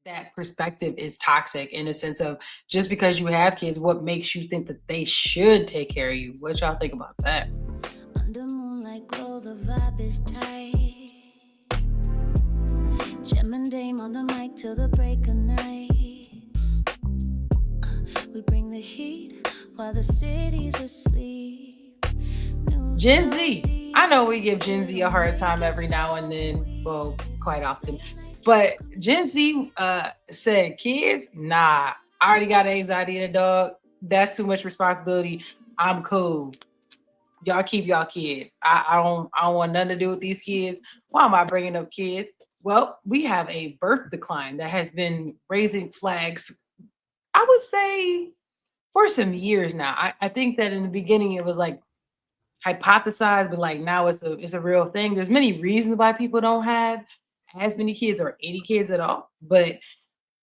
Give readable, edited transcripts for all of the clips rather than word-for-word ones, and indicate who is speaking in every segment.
Speaker 1: that perspective is toxic in a sense of just because you have kids, what makes you think that they should take care of you? What y'all think about that?
Speaker 2: Under moonlight glow, the vibe is tight. Gem and Dame on the mic till the break of night. We bring the heat while the city's asleep.
Speaker 1: Gen Z. I know we give Gen Z a hard time every now and then, well, quite often. But Gen Z said, kids, nah, I already got anxiety and a dog. That's too much responsibility. I'm cool. Y'all keep y'all kids. I don't want nothing to do with these kids. Why am I bringing up kids? Well, we have a birth decline that has been raising flags, I would say, for some years now. I think that in the beginning it was like hypothesized, but like now it's a real thing. There's many reasons why people don't have as many kids or any kids at all, but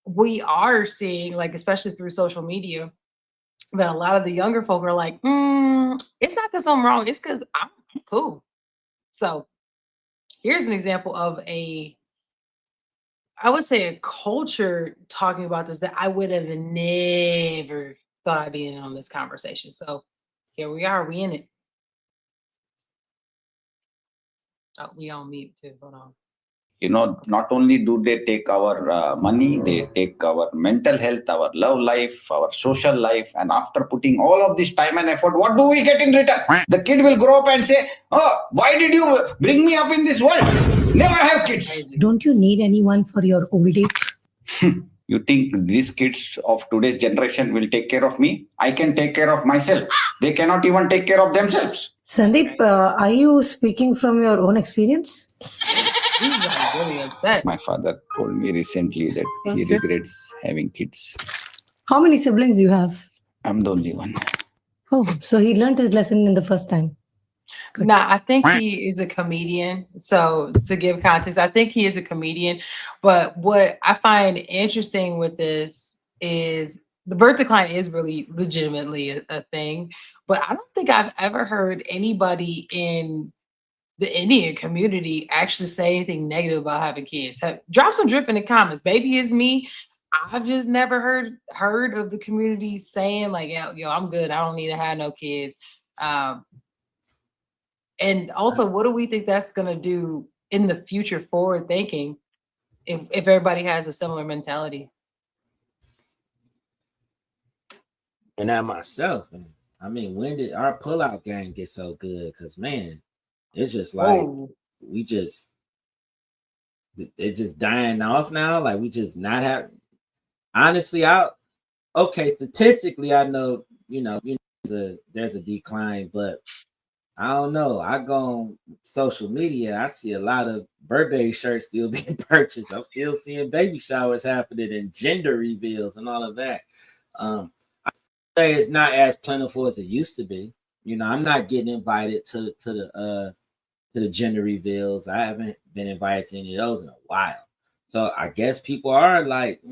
Speaker 1: we are seeing, like, especially through social media, that a lot of the younger folk are like, it's not because I'm wrong, it's because I'm cool. So here's an example of I would say a culture talking about this that I would have never thought I'd be in on this conversation. So here we are, we in it. Oh, we on mute too. Hold on.
Speaker 3: Not only do they take our money, they take our mental health, our love life, our social life. And after putting all of this time and effort, what do we get in return? The kid will grow up and say, oh, why did you bring me up in this world? Never have kids.
Speaker 4: Don't you need anyone for your old age?
Speaker 3: You think these kids of today's generation will take care of me? I can take care of myself. They cannot even take care of themselves.
Speaker 4: Sandeep, are you speaking from your own experience?
Speaker 1: He's like really upset.
Speaker 3: My father told me recently that he regrets having kids.
Speaker 4: How many siblings you have?
Speaker 3: I'm the only one.
Speaker 4: Oh, so he learned his lesson in the first time. Good.
Speaker 1: Nah, I think he is a comedian. So to give context, I think he is a comedian. But what I find interesting with this is the birth decline is really legitimately a thing. But I don't think I've ever heard anybody in the Indian community actually say anything negative about having kids. Drop some drip in the comments. Maybe it's me. I've just never heard of the community saying like, yo, I'm good. I don't need to have no kids. And also, what do we think that's going to do in the future, forward thinking, if everybody has a similar mentality?
Speaker 5: And now myself, I mean, when did our pullout game get so good? Because, man, it's just like it's just dying off now. Like we just not have. Honestly, statistically, I know, there's a decline, but I don't know. I go on social media, I see a lot of birthday shirts still being purchased. I'm still seeing baby showers happening and gender reveals and all of that. I say it's not as plentiful as it used to be. I'm not getting invited to the gender reveals. I haven't been invited to any of those in a while. So I guess people are like,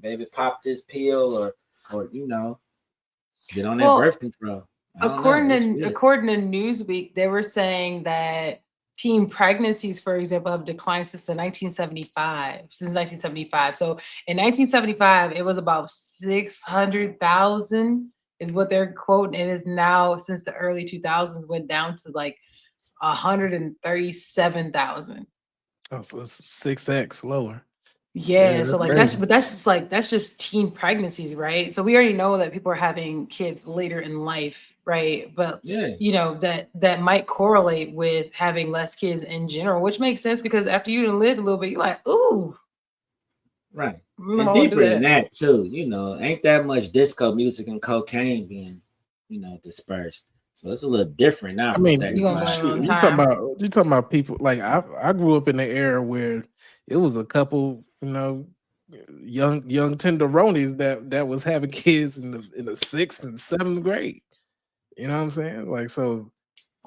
Speaker 5: baby, pop this pill or get on that birth control.
Speaker 1: According to Newsweek, they were saying that teen pregnancies, for example, have declined since 1975. So in 1975, it was about 600,000 is what they're quoting. And is now, since the early 2000s, went down to like 137,000.
Speaker 6: Oh, so it's 6x lower.
Speaker 1: Yeah, so like that's just teen pregnancies, right? So we already know that people are having kids later in life, right? But that might correlate with having less kids in general, which makes sense because after you lived a little bit, you're like, ooh,
Speaker 5: right. And deeper than that too, ain't that much disco music and cocaine being, dispersed. So it's a little different now.
Speaker 6: I mean, you talking about people like I grew up in the era where it was a couple, young tenderonis that was having kids in the 6th and 7th grade. You know what I'm saying? Like, so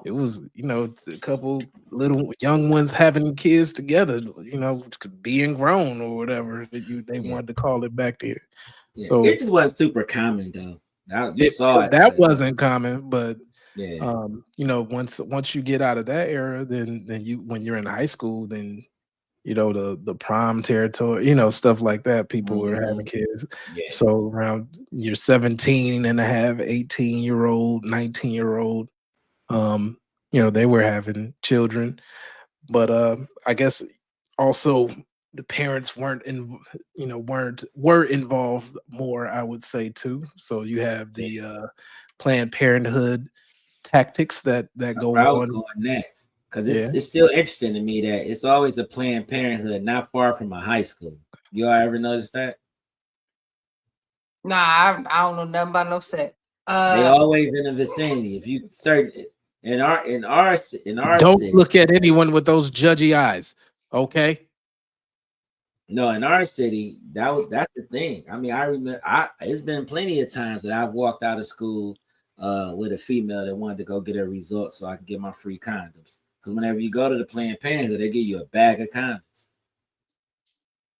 Speaker 6: it was, a couple little young ones having kids together, being grown or whatever that they wanted to call it back there.
Speaker 5: Yeah. So it just wasn't super common though.
Speaker 6: That wasn't common, but once you get out of that era, then when you're in high school, then the prime territory, stuff like that. People were having kids.
Speaker 5: Yeah.
Speaker 6: So around your 17 and a half, 18-year-old, 19-year-old, they were having children. But I guess also the parents weren't in, were involved more, I would say too. So you have the Planned Parenthood tactics that go
Speaker 5: Where I was
Speaker 6: on.
Speaker 5: going next, because
Speaker 6: Yeah.
Speaker 5: it's still interesting to me that it's always a Planned Parenthood not far from a high school. You all ever notice that?
Speaker 1: Nah, I don't know nothing about no sex.
Speaker 5: They always in the vicinity. If you search it in our
Speaker 6: Don't
Speaker 5: city,
Speaker 6: look at anyone with those judgy eyes. Okay.
Speaker 5: no, in our city, that's the thing. I mean, I remember it's been plenty of times that I've walked out of school with a female that wanted to go get a resort so I can get my free condoms. Because whenever you go to the Planned Parenthood, they give you a bag of condoms.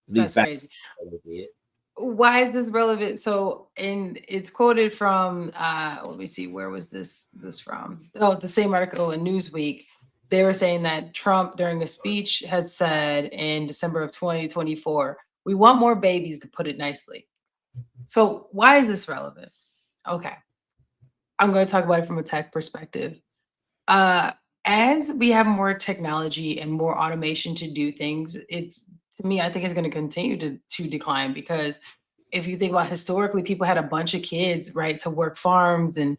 Speaker 5: At least
Speaker 1: That's
Speaker 5: back
Speaker 1: crazy.
Speaker 5: then they did.
Speaker 1: Why is this relevant? So, it's quoted from let me see, where was this from? Oh, the same article in Newsweek. They were saying that Trump during a speech had said in December of 2024, we want more babies, to put it nicely. So why is this relevant? Okay. I'm going to talk about it from a tech perspective. Uh as we have more technology and more automation to do things, it's, to me, I think it's going to continue to decline, because if you think about historically, people had a bunch of kids, right, to work farms, and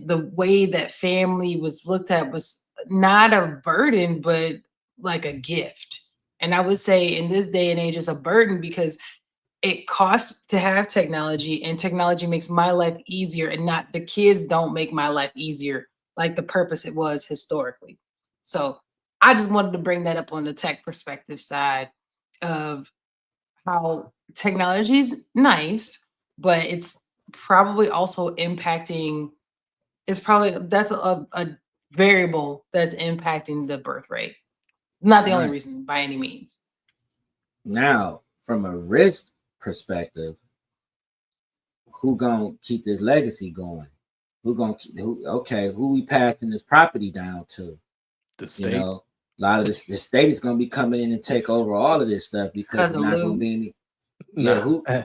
Speaker 1: the way that family was looked at was not a burden, but like a gift. And I would say in this day and age, it's a burden because it costs to have technology, and technology makes my life easier, and not the kids don't make my life easier like the purpose it was historically. So I just wanted to bring that up on the tech perspective side of how technology is nice, but it's probably also impacting, it's probably, that's a variable that's impacting the birth rate. Not the only
Speaker 5: Right.
Speaker 1: reason by any means.
Speaker 5: Now, from a risk perspective, who gonna keep this legacy going? Who we passing this property down to?
Speaker 6: The
Speaker 5: You
Speaker 6: state.
Speaker 5: know, a lot of the state is gonna be coming in and take over all of this stuff because it's
Speaker 1: Cousin
Speaker 5: not gonna
Speaker 1: Lou.
Speaker 5: be any. Yeah,
Speaker 6: Nah,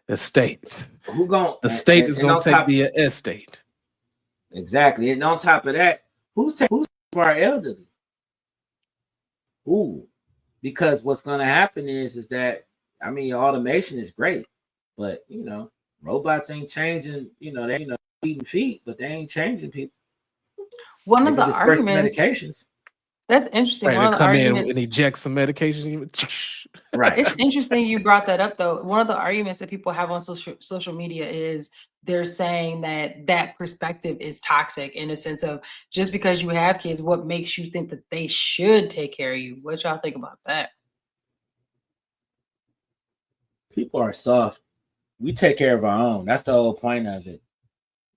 Speaker 6: the state.
Speaker 5: who gonna
Speaker 6: The state is
Speaker 5: and
Speaker 6: gonna
Speaker 5: on
Speaker 6: take
Speaker 5: top
Speaker 6: the estate.
Speaker 5: exactly, and on top of that, who's our elderly? Who? Because what's gonna happen is that I mean automation is great, but robots ain't changing. They eating feet, but they ain't changing people.
Speaker 1: One
Speaker 5: They
Speaker 1: of
Speaker 5: can
Speaker 1: the
Speaker 5: disperse
Speaker 1: arguments
Speaker 5: medications.
Speaker 1: That's interesting.
Speaker 6: Ready
Speaker 1: One
Speaker 6: to
Speaker 1: of the
Speaker 6: come in and
Speaker 1: arguments,
Speaker 6: eject some medication.
Speaker 5: Right.
Speaker 1: it's interesting you brought that up though. One of the arguments that people have on social media is they're saying that that perspective is toxic, in a sense of, just because you have kids, what makes you think that they should take care of you? What y'all think about that?
Speaker 5: People are soft. We take care of our own. That's the whole point of it.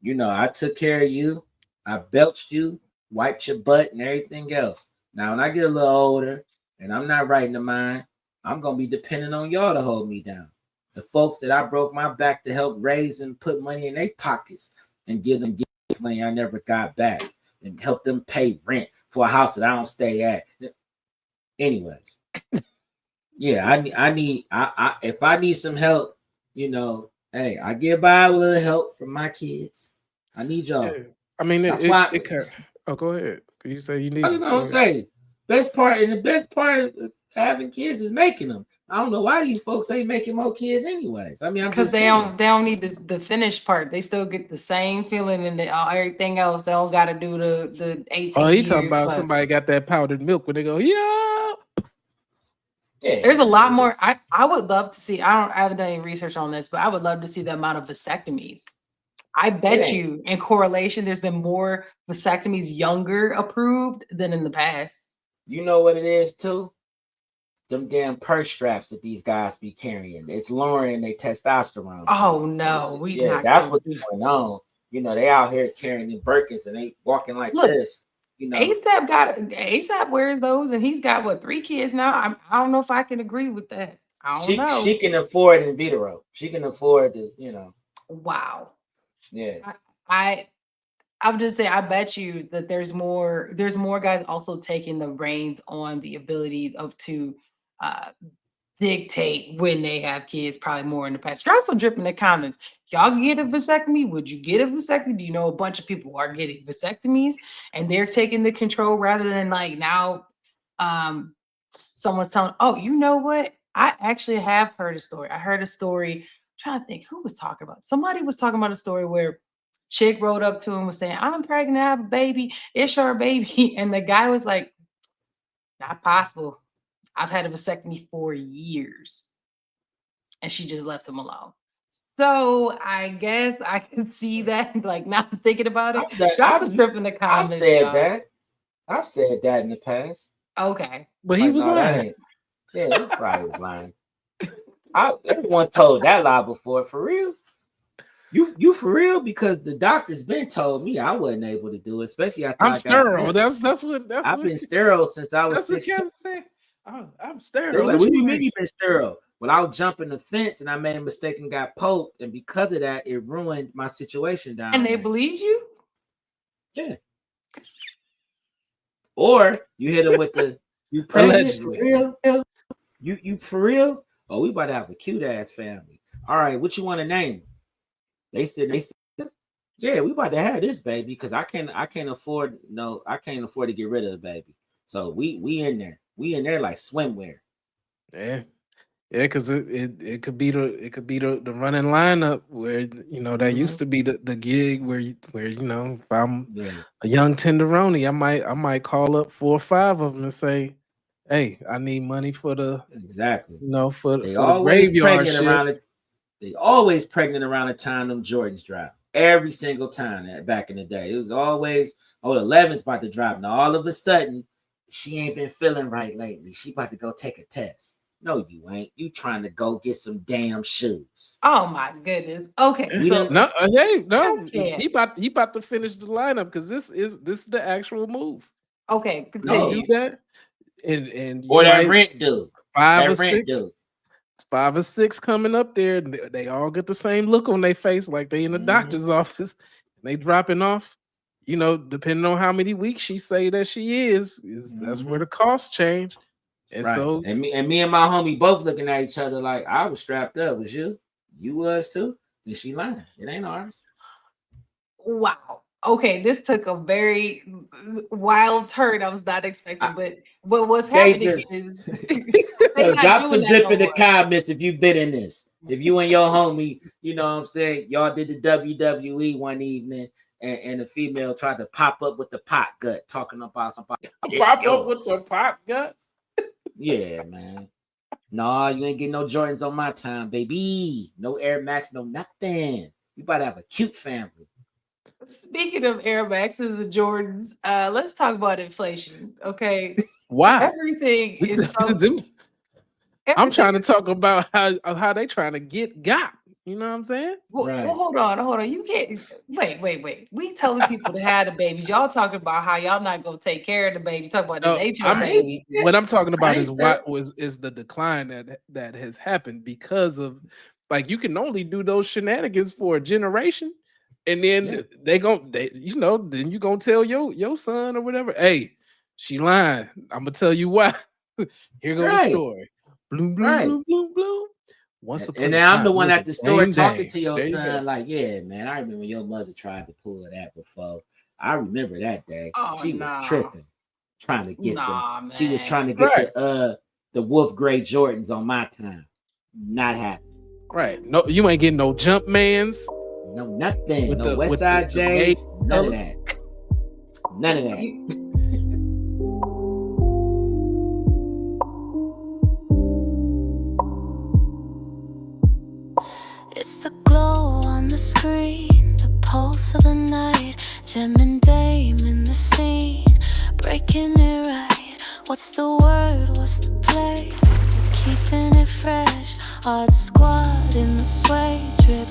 Speaker 5: I took care of you. I belched you, wiped your butt, and everything else. Now, when I get a little older and I'm not right in the mind, I'm going to be depending on y'all to hold me down. The folks that I broke my back to help raise and put money in their pockets and give them money I never got back and help them pay rent for a house that I don't stay at. Anyways, yeah, if I need some help, hey, I get by with a little help from my kids. I need y'all.
Speaker 6: Yeah. I mean,
Speaker 5: That's why.
Speaker 6: oh, go ahead. You say you need.
Speaker 5: I was gonna say the best part of having kids is making them. I don't know why these folks ain't making more kids, anyways. I mean, I'm
Speaker 1: Because
Speaker 5: just saying.
Speaker 1: they don't need the finished part. They still get the same feeling, and everything else. They don't got to do the 18
Speaker 6: Oh, you
Speaker 1: years
Speaker 6: talking about
Speaker 1: plus.
Speaker 6: somebody got that powdered milk when they go, yeah.
Speaker 1: There's a lot more. I would love to see. I haven't done any research on this, but I would love to see the amount of vasectomies. I bet you, in correlation, there's been more vasectomies younger approved than in the past.
Speaker 5: You know what it is too? Them damn purse straps that these guys be carrying. It's lowering their testosterone.
Speaker 1: Oh no, we
Speaker 5: Yeah,
Speaker 1: not.
Speaker 5: that's what's going on. They out here carrying the Birkins and they walking like
Speaker 1: Look,
Speaker 5: this.
Speaker 1: ASAP wears those, and he's got what, 3 kids now. I don't know if I can agree with that. I don't know.
Speaker 5: She can afford in vitro. She can afford to,
Speaker 1: Wow.
Speaker 5: Yeah.
Speaker 1: I would just say, I bet you that there's more guys also taking the reins on the ability of to dictate when they have kids, probably more in the past. Drop some drip in the comments. Y'all get a vasectomy? Would you get a vasectomy? Do you know a bunch of people are getting vasectomies and they're taking the control rather than like now someone's telling, oh, you know what? I actually have heard a story. I heard a story. I'm trying to think who was talking about. Somebody was talking about a story where chick rode up to him was saying, I'm pregnant, I have a baby, it's your baby. And the guy was like, not possible. I've had a vasectomy for years. And she just left him alone. So I guess I can see that, like not thinking about it. Drop some drip in the
Speaker 5: I've
Speaker 1: comments.
Speaker 5: said
Speaker 1: y'all.
Speaker 5: that. I've said that in the past.
Speaker 1: Okay.
Speaker 6: But he was
Speaker 5: no, that
Speaker 6: lying.
Speaker 5: ain't. Yeah, he probably was lying. Everyone told that lie before, for real. You for real? Because the doctor's been told me I wasn't able to do it, especially after
Speaker 6: I'm
Speaker 5: I got
Speaker 6: sterile.
Speaker 5: sick. I've been sterile since I was
Speaker 6: That's what
Speaker 5: 16.
Speaker 6: Kevin said. I'm
Speaker 5: They're
Speaker 6: sterile.
Speaker 5: like, what do you mean you been sterile? Well, I was jumping the fence and I made a mistake and got poked, and because of that, it ruined my situation down
Speaker 1: And they
Speaker 5: there.
Speaker 1: believed you?
Speaker 5: Yeah. Or you hit them with the you pregnant for real? You for real? Oh, we about to have a cute ass family. All right, what you want to name? They said, yeah, we about to have this baby because I can't afford to get rid of the baby. So we in there. We in there like swimwear.
Speaker 6: Yeah, because it could be the running lineup where that used to be the gig where if I'm a young tenderoni, I might call up 4 or 5 of them and say, hey, I need money for the for the graveyard shift.
Speaker 5: They always pregnant around the time them Jordans drop. Every single time back in the day. It was always, the 11's about to drop. Now all of a sudden, she ain't been feeling right lately. She about to go take a test. No, you ain't. You trying to go get some damn shoes.
Speaker 1: Oh my goodness. Okay.
Speaker 6: He about to finish the lineup because this is the actual move.
Speaker 1: Okay, continue.
Speaker 6: Do that. And
Speaker 5: or that rent dude.
Speaker 6: 5 or 6 coming up there. They all get the same look on their face, like they in the doctor's office. And they dropping off. Depending on how many weeks she say that she is that's where the costs change. And so
Speaker 5: and me and my homie both looking at each other like I was strapped up. Was you? You was too? Then she lying. It ain't ours.
Speaker 1: Wow. Okay, this took a very wild turn. I was not expecting, but what's happening is
Speaker 5: drop some drip in the comments if you've been in this. If you and your homie, you know what I'm saying, y'all did the WWE one evening and the female tried to pop up with the pot gut, talking about somebody.
Speaker 6: Pop up with the pot gut?
Speaker 5: Yeah, man. Nah, you ain't getting no Jordans on my time, baby. No Air Max, no nothing. You about to have a cute family.
Speaker 1: Speaking of Air Maxes and Jordans, let's talk about inflation. Okay.
Speaker 6: Wow.
Speaker 1: Everything is so
Speaker 6: I'm trying to talk about how they trying to got. You know what I'm saying?
Speaker 1: Well, hold on. You can't wait. We telling people to have the babies. Y'all talking about how y'all not gonna take care of the baby. Talk about the nature of baby.
Speaker 6: What I'm talking about is the decline that has happened because of you can only do those shenanigans for a generation. And then then you gonna tell your son or whatever, hey, she lying. I'm gonna tell you why. Here goes the story. Bloom, bloom, bloom, bloom, bloom.
Speaker 5: And now I'm the one at the store talking to your son, like, yeah, man, I remember your mother tried to pull that before. I remember that day. She was tripping, trying to get some. Man. She was trying to get the Wolf Gray Jordans on my time. Not happening.
Speaker 6: Right. No, you ain't getting no jump mans.
Speaker 5: No, nothing. No West Side J's. None of that. None of that.
Speaker 2: It's the glow on the screen, the pulse of the night, Jim and Dame in the scene, breaking it right. What's the word? What's the play? Keeping it fresh. Hard squad in the suede drip,